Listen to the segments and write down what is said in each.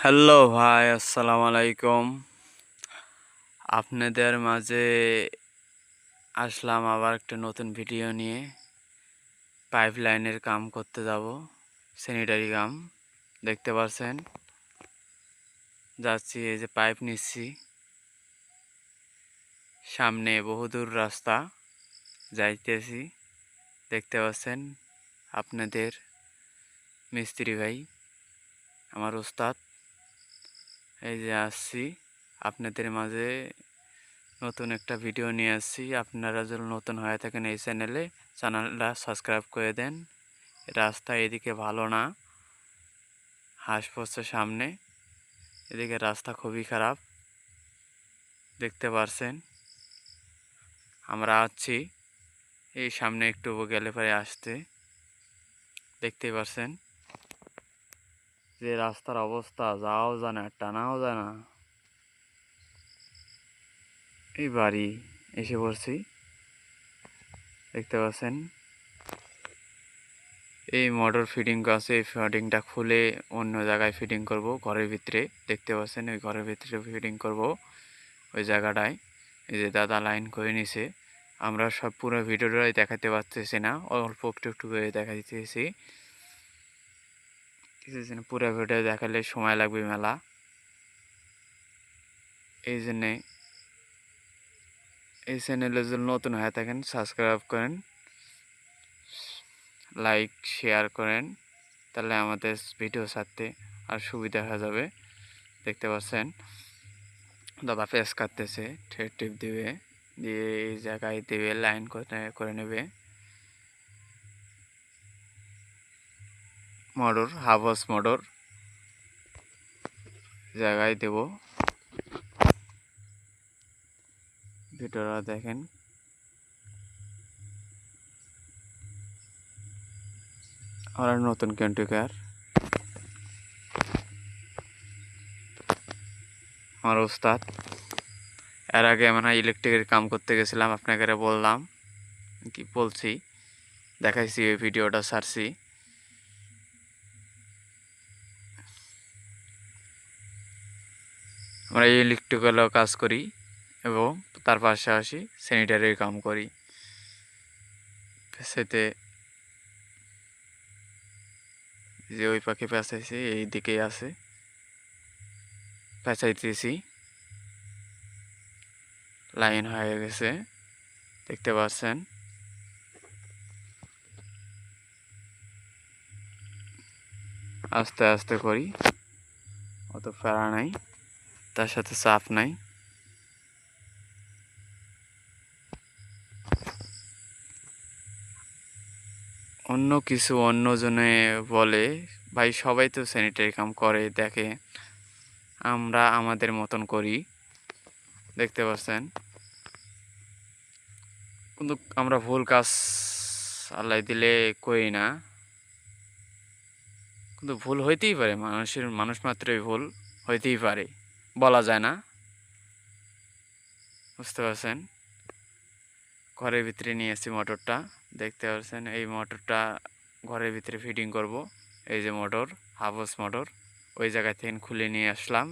Hello ভাই, আসসালামু আলাইকুম। আপনাদের মাঝে আসলাম আবার একটা নতুন ভিডিও নিয়ে। পাইপ লাইনের কাম করতে যাব, স্যানিটারি কাম। দেখতে পাচ্ছেন, যাচ্ছি, এই যে পাইপ নিচ্ছি। সামনে বহুদূর রাস্তা যাইতেছি। দেখতে পাচ্ছেন আপনাদের মিস্ত্রি ভাই, আমার উস্তাদ। এই যে আসছি আপনাদের মাঝে, নতুন একটা ভিডিও নিয়ে আসছি। আপনারা যদি নতুন হয়ে থাকেন এই চ্যানেলটা সাবস্ক্রাইব করে দেন। রাস্তা এদিকে ভালো না, হাঁস পড়ছে সামনে, এদিকে রাস্তা খুবই খারাপ। দেখতে পারছেন আমরা আছি, এই সামনে একটু গেলে পরে আসতে দেখতে পারছেন যে রাস্তার অবস্থা, যাওয়াও যায় না, টানাও যায় না। এই বাড়ি এসে পড়ছি, দেখতে পাচ্ছেন। এই মোটর ফিটিং আছে, এই ফিটিংটা খুলে অন্য জায়গায় ফিটিং করব, ঘরের ভিতরে। দেখতে পাচ্ছেন ওই ঘরের ভিতরে ফিটিং করব ওই জায়গাটায়। এই যে দাদা লাইন করে নিছে। আমরা সব পুরো ভিডিওটাই দেখাতে পারতেছি না, অল্প একটু একটু করে দেখাইতেছি। কিছু পুরো ভিডিও দেখালে সময় লাগবে মেলা, এই জন্যে এই চ্যানেলে যদি নতুন হয়ে থাকেন সাবস্ক্রাইব করেন, লাইক শেয়ার করেন, তাহলে আমাদের ভিডিও ছাড়তে আর সুবিধা হয়ে যাবে। দেখতে পাচ্ছেন দাদা পেস কাটতেছে, টিপ দিবে, দিয়ে এই জায়গায় দেবে, লাইন করে নেবে। মোটর হাভস মোটর জায়গায় দেব। ভিডিওটা দেখেন। আমরা নতুন কন্ট্রিকার, আমার উস্তাদ। এর আগে আমরা ইলেকট্রিকের কাম করতে গেছিলাম, আপনাকে বললাম, কি বলছি, দেখাইছি, এই ভিডিওটা ছাড়ছি। আমরা ইলেকট্রিক্যালও কাজ করি এবং তার পাশাপাশি স্যানিটারির কাম করি। সেতে যে ওই পাখি পেঁচাইছে এই দিকেই আছে, পেঁচাইতেছি, লাইন হয়ে গেছে, দেখতে পাচ্ছেন। আস্তে আস্তে করি, অত প্যারা নাই, তার সাথে চাপ নাই। অন্য কিছু অন্যজনে বলে, ভাই সবাই তো স্যানিটারি কাম করে, দেখে, আমরা আমাদের মতন করি। দেখতে পাচ্ছেন, কিন্তু আমরা ভুল কাজ আল্লাহ দিলে করি না, কিন্তু ভুল হইতেই পারে, মানুষ মাত্রই ভুল হইতেই পারে, বলা যায় না। বুঝতে পারছেন। ঘরের ভিতরে নিয়ে এসেছি মোটরটা, দেখতে পাচ্ছেন। এই মোটরটা ঘরের ভিতরে ফিটিং করব। এই যে মোটর, হাভস মোটর, ওই জায়গা থেকে খুলে নিয়ে আসলাম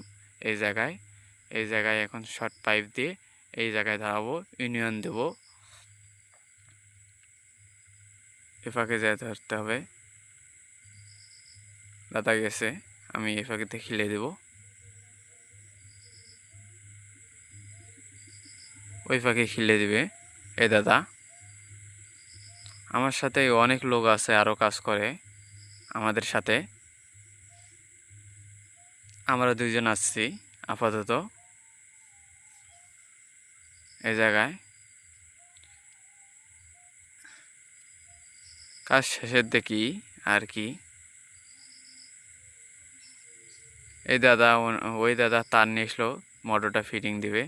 এই জায়গায় এখন শর্ট পাইপ দিয়ে এই জায়গায় ধরাবো, ইউনিয়ন দেব। এ ফাঁকে যেতে ধরতে হবে, দাদা গেছে, আমি এ ফাঁকে খিলে দেব। ওই ফাঁকে খিলে দিবে এই দাদা। আমার সাথে অনেক লোক আছে, আরও কাজ করে আমাদের সাথে। আমরা দুইজন আসছি আপাতত এই জায়গায়। কাজ শেষের দেখি আর কি। এই দাদা, ওই দাদা তার নিয়ে এসলো, মোটরটা ফিটিং দিবে,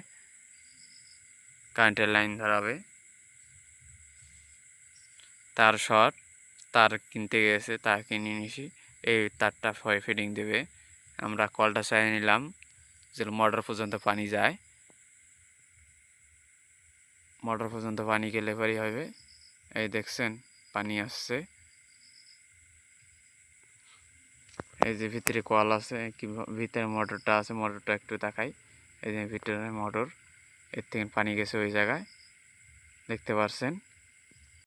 কারেন্টের লাইন ধরাবে। তার শর্ট, তার কিনতে গেছে, তার কিনে নিয়েছি, এই তারটা ফিটিং দেবে। আমরা কলটা চালিয়ে নিলাম যে মোটর পর্যন্ত পানি যায়, মোটর পর্যন্ত পানি গেলে পরই হবে। এই দেখছেন পানি আসছে, এই যে ভিতরে কল আছে, কি ভিতরে মোটরটা আছে, মোটরটা একটু তাকাই। এই যে ভিতরে মোটর, এর থেকে পানি গেছে ওই জায়গায়, দেখতে পারছেন।